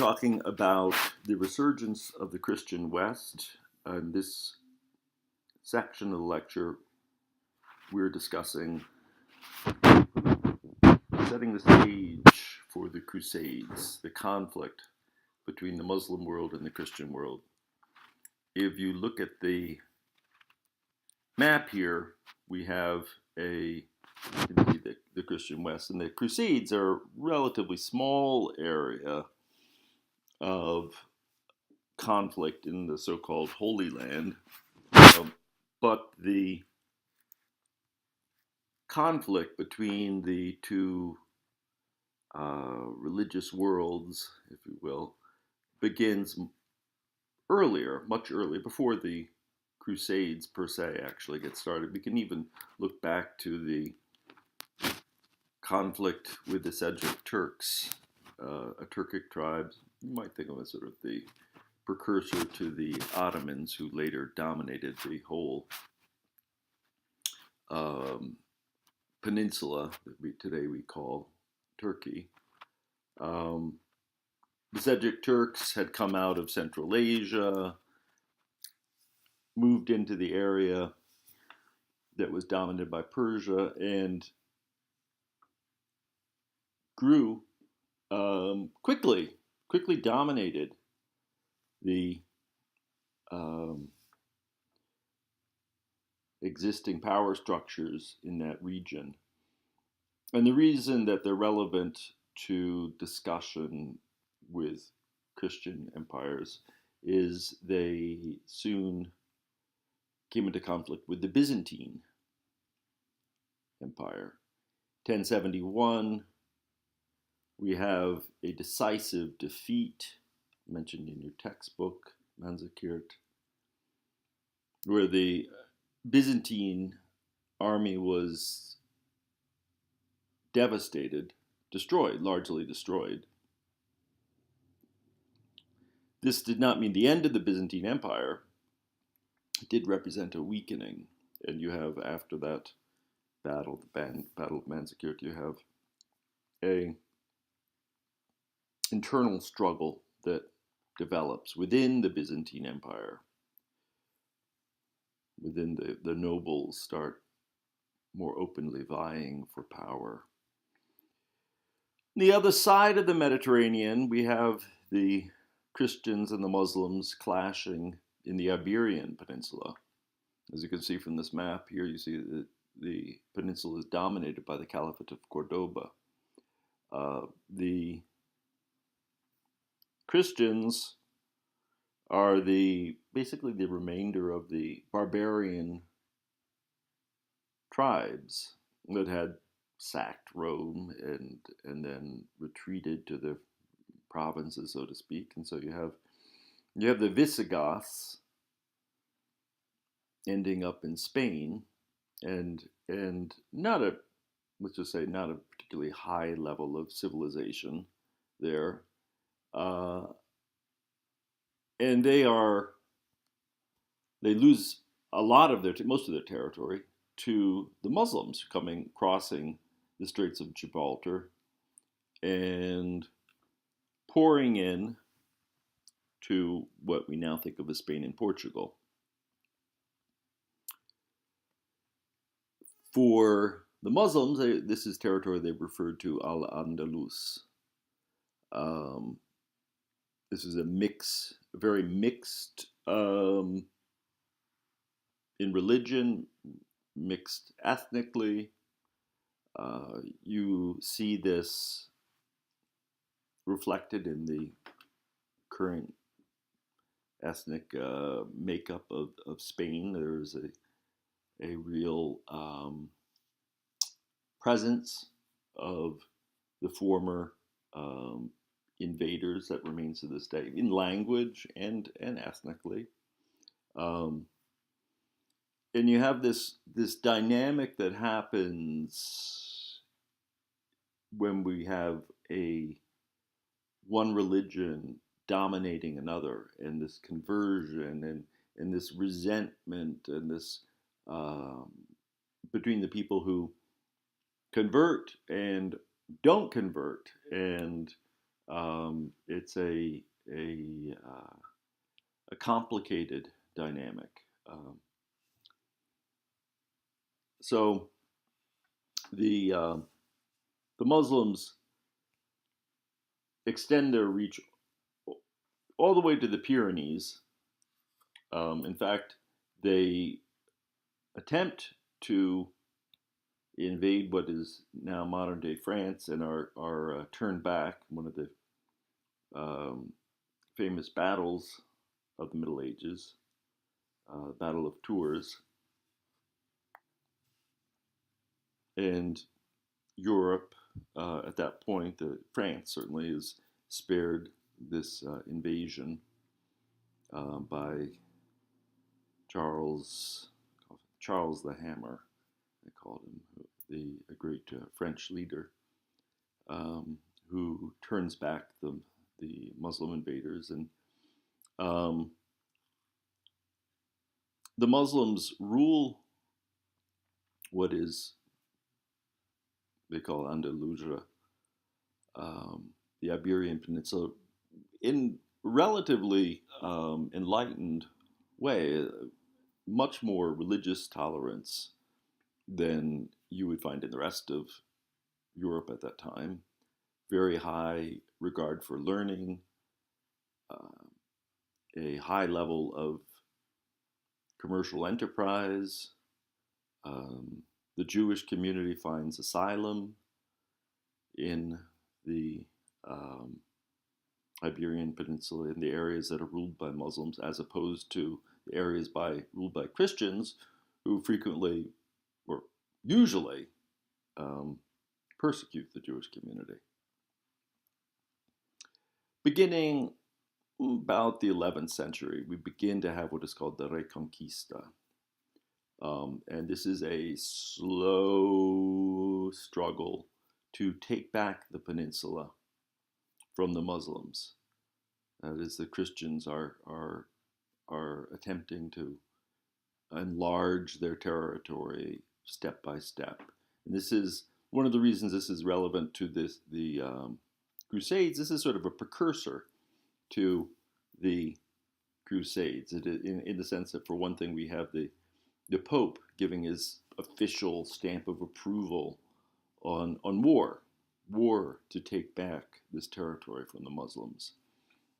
talking about the resurgence of the Christian West. In this section of the lecture, we're discussing setting the stage for the Crusades, the conflict between the Muslim world and the Christian world. If you look at the map here, we have the Christian West, and the Crusades are a relatively small area of conflict in the so-called Holy Land, but the conflict between the two religious worlds, if you will, begins earlier, much earlier, before the Crusades per se actually get started. We can even look back to the conflict with the Seljuk Turks, a Turkic tribe. You might think of as sort of the precursor to the Ottomans, who later dominated the whole peninsula that today we call Turkey. The Seljuk Turks had come out of Central Asia, moved into the area that was dominated by Persia, and grew quickly dominated the existing power structures in that region. And the reason that they're relevant to discussion with Christian empires is they soon came into conflict with the Byzantine Empire. 1071, we have a decisive defeat mentioned in your textbook, Manzikert, where the Byzantine army was devastated, largely destroyed. This did not mean the end of the Byzantine Empire. It did represent a weakening. And you have, after that battle, the Battle of Manzikert, you have a internal struggle that develops within the Byzantine Empire. Within the nobles start more openly vying for power. On the other side of the Mediterranean, we have the Christians and the Muslims clashing in the Iberian Peninsula. As you can see from this map here, you see that the peninsula is dominated by the Caliphate of Cordoba. The Christians are basically the remainder of the barbarian tribes that had sacked Rome and then retreated to the provinces, so to speak. And so you have the Visigoths ending up in Spain, and let's just say not a particularly high level of civilization there. And they lose a lot of most of their territory to the Muslims crossing the Straits of Gibraltar and pouring in to what we now think of as Spain and Portugal. For the Muslims, this is territory they referred to Al-Andalus. This is a very mixed in religion, mixed ethnically. You see this reflected in the current ethnic makeup of Spain. There's a real presence of the former invaders that remains to this day in language and ethnically. And you have this dynamic that happens when we have one religion dominating another, and this conversion and this resentment and this between the people who convert and don't convert, and It's a complicated dynamic. Um, so the the Muslims extend their reach all the way to the Pyrenees. In fact, they attempt to invade what is now modern day France and are turned back. One of the um, famous battles of the Middle Ages, Battle of Tours, and Europe at that point, France certainly is spared this invasion by Charles Charles the Hammer, they called him, a great French leader um, who turns back the Muslim invaders, and um, the Muslims rule what is they call Andalusia, the Iberian Peninsula, in relatively enlightened way, much more religious tolerance than you would find in the rest of Europe at that time. Very high regard for learning, uh, a high level of commercial enterprise. Um, the Jewish community finds asylum in the um, Iberian Peninsula in the areas that are ruled by Muslims, as opposed to the areas ruled by Christians, who frequently or usually um, persecute the Jewish community. Beginning about the 11th century, we begin to have what is called the Reconquista. And this is a slow struggle to take back the peninsula from the Muslims. That is, the Christians are attempting to enlarge their territory step by step. And this is one of the reasons this is relevant to the Crusades. This is sort of a precursor to the Crusades, in the sense that, for one thing, we have the Pope giving his official stamp of approval on war to take back this territory from the Muslims.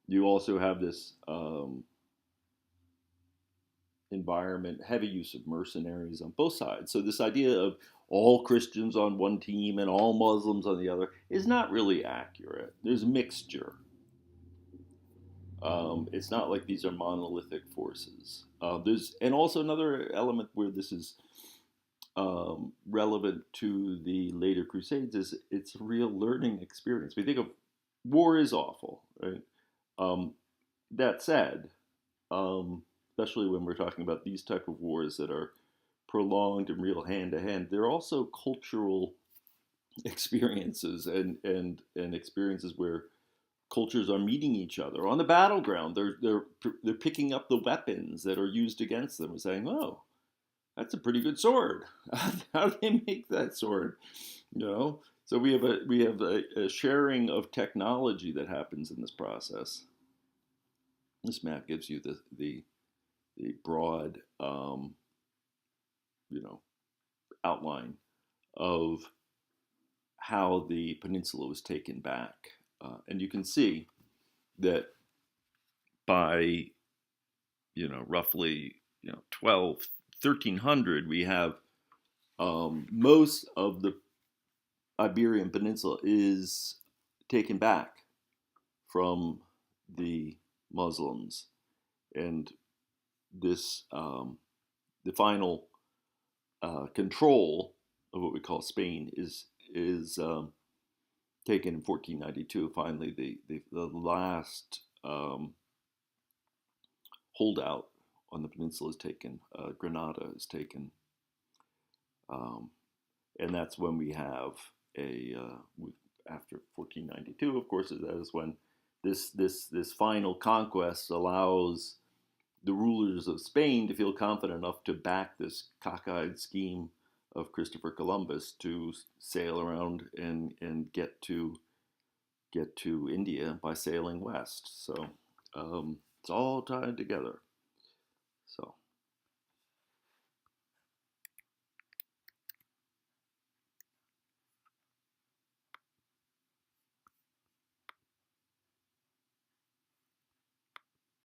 You also have this environment, heavy use of mercenaries on both sides. So this idea of all Christians on one team and all Muslims on the other is not really accurate. There's a mixture. It's not like these are monolithic forces. And also another element where this is relevant to the later Crusades is it's a real learning experience. We think of war is awful, right? Um, that said, especially when we're talking about these type of wars that are prolonged and real hand to hand, they're also cultural experiences and experiences where cultures are meeting each other on the battleground. They're picking up the weapons that are used against them and saying, "Oh, that's a pretty good sword. How do they make that sword?" You know. So we have a sharing of technology that happens in this process. This map gives you the broad you know outline of how the peninsula was taken back, and you can see that by roughly 12 1300 we have most of the Iberian Peninsula is taken back from the Muslims, and this the final control of what we call Spain is taken in 1492. Finally, the last holdout on the peninsula is taken. Granada is taken, um, and that's when we have after 1492. Of course, that is when this final conquest allows the rulers of Spain to feel confident enough to back this cockeyed scheme of Christopher Columbus to sail around and get to get to India by sailing west. So it's all tied together. So